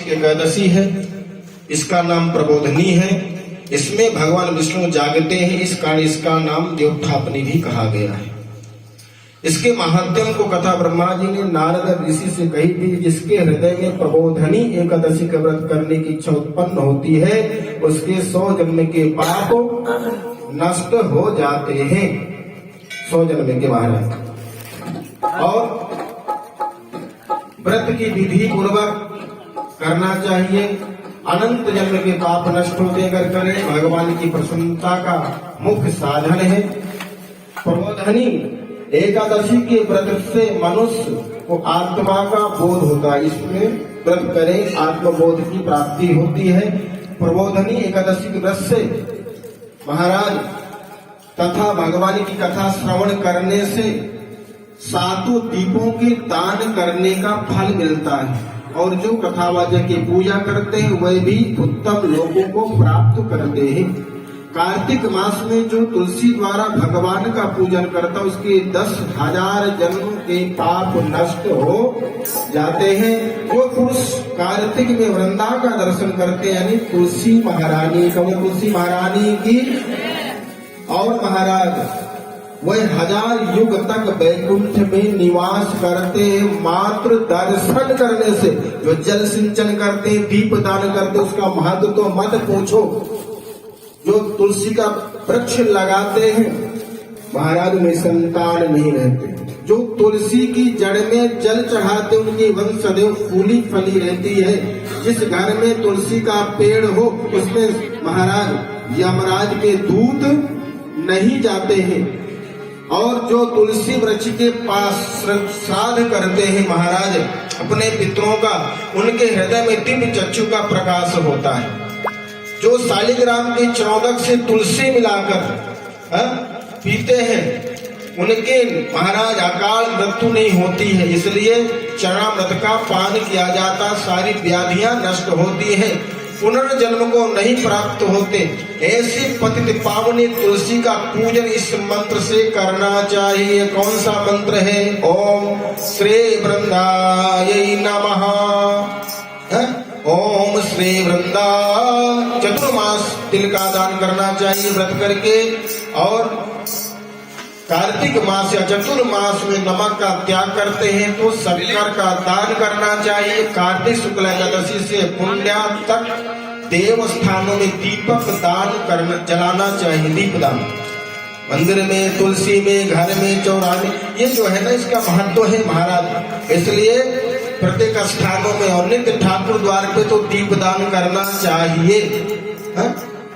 वार्षिक एकादशी है। इसका नाम प्रबोधनी है। इसमें भगवान विष्णु जागते हैं, इस कारण इसका नाम देवोत्थापनी भी कहा गया है। इसके महात्म्य को कथा ब्रह्मा जी ने नारद ऋषि से कही थी। जिसके हृदय में प्रबोधनी एकादशी का व्रत करने की इच्छा उत्पन्न होती है, उसके 100 जन्म के पाप नष्ट हो जाते हैं। 100 जन्म के महाराज। और व्रत की विधि पूर्वक करना चाहिए। अनंत जन्म के पाप नष्ट होते अगर करें, भगवान की प्रसन्नता का मुख्य साधन है। प्रबोधनी एकादशी के व्रत से मनुष्य को आत्मा का बोध होता है। इसमें व्रत करें, आत्मबोध की प्राप्ति होती है। प्रबोधनी एकादशी के व्रत से महाराज तथा भगवान की कथा श्रवण करने से 7 दीपों के दान करने का फल मिलता है। और जो कथावाचक की पूजा करते हैं वह भी उत्तम लोगों को प्राप्त करते हैं। कार्तिक मास में जो तुलसी द्वारा भगवान का पूजन करता है, उसके 10,000 जन्म के पाप नष्ट हो जाते हैं। वो पुरुष कार्तिक में वृंदा का दर्शन करते हैं, यानी तुलसी महारानी का, तुलसी महारानी की। और महाराज वह 1000 युग तक वैकुंठ में निवास करते हैं। मात्र दर्शन करने से, जो जल सिंचन करते, दीप दान करते, उसका महत्व तो मत पूछो। जो तुलसी का वृक्ष लगाते हैं महाराज में संतान नहीं रहते। जो तुलसी की जड़ में जल चढ़ाते, उनकी वंश सदैव फूली फली रहती है। जिस घर में तुलसी का पेड़ हो, उसमें महाराज यमराज के दूत नहीं जाते हैं। और जो तुलसी वृक्ष के पास श्राद्ध करते हैं महाराज अपने पितरों का, उनके हृदय में दिव्य चक्षु का प्रकाश होता है। जो शालिग्राम के चौदक से तुलसी मिलाकर पीते हैं, उनके महाराज अकाल मृत्यु नहीं होती है। इसलिए चरणामृत का पान किया जाता, सारी व्याधियां नष्ट होती हैं, पुनर्जन्म को नहीं प्राप्त होते। ऐसी पतित पावनी तुलसी का पूजन इस मंत्र से करना चाहिए। कौन सा मंत्र है? ओम श्री वृंदाय नमः। ओम श्री वृंदा। चतुर्मास तिल का दान करना चाहिए व्रत करके। और कार्तिक मास या चतुर्मास में नमक का त्याग करते हैं तो शक्कर का दान करना चाहिए। कार्तिक शुक्ल एकादशी से पुण्य तक देव स्थानों में दीपक दान करना, जलाना चाहिए। दीप दान मंदिर में, तुलसी में, घर में, चौराहे, ये जो है ना, इसका महत्व है महाराज। इसलिए प्रत्येक स्थानों में और नित्य ठाकुर द्वार पे तो दीप दान करना चाहिए।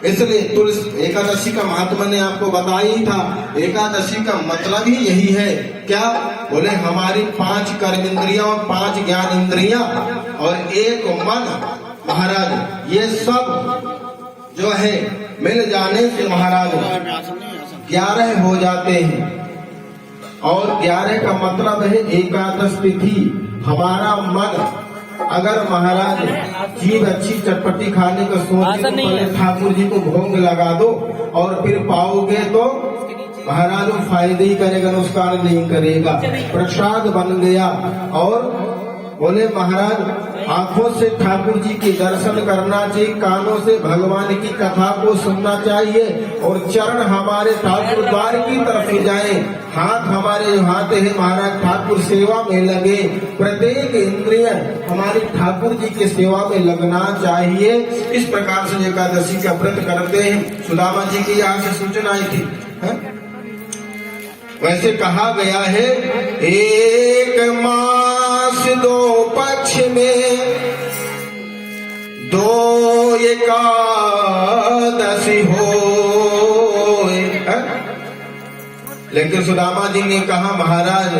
इसलिए तुलसी एकादशी का महत्व मैंने आपको बताया ही था। एकादशी का मतलब ही यही है। क्या बोले? हमारी 5 कर्मेंद्रियां और 5 ज्ञान इंद्रियां और एक मन महाराज, ये सब जो है मिल जाने से महाराज 11 हो जाते हैं। और 11 का मतलब है एकादश तिथि। हमारा मन अगर महाराज जीव अच्छी चटपटी खाने का सोचे तो पहले ठाकुर जी को भोग लगा दो, और फिर पाओगे तो महाराज वो फायदे ही करेगा, नुकसान नहीं करेगा। प्रसाद बन गया। और बोले महाराज आंखों से ठाकुर जी के दर्शन करना चाहिए, कानों से भगवान की कथा को सुनना चाहिए, और चरण हमारे ठाकुर द्वार की तरफ जाए, हाथ हमारे हाथ है महाराज ठाकुर सेवा में लगे। प्रत्येक इंद्रिय हमारी ठाकुर जी के सेवा में लगना चाहिए। इस प्रकार से एकादशी का व्रत करते हैं। सुदामा जी की यहाँ से सूचना आई थी। वैसे कहा गया है, एक मास 2 पक्ष में 2 एकादशी हो। लेकिन सुदामा जी ने कहा महाराज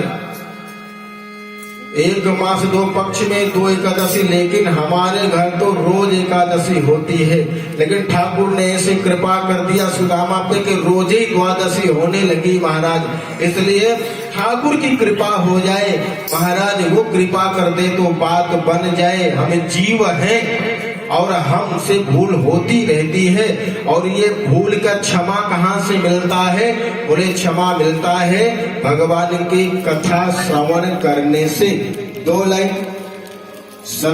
1 मास 2 पक्ष में 2 एकादशी, लेकिन हमारे घर तो रोज एकादशी होती है। लेकिन ठाकुर ने ऐसे कृपा कर दिया सुदामा पे कि रोज ही द्वादशी होने लगी महाराज। इसलिए ठाकुर की कृपा हो जाए महाराज, वो कृपा कर दे तो बात बन जाए। हमें जीव है और हमसे भूल होती रहती है, और ये भूल का क्षमा कहाँ से मिलता है? बोले क्षमा मिलता है भगवान की कथा श्रवण करने से। 2 लाइन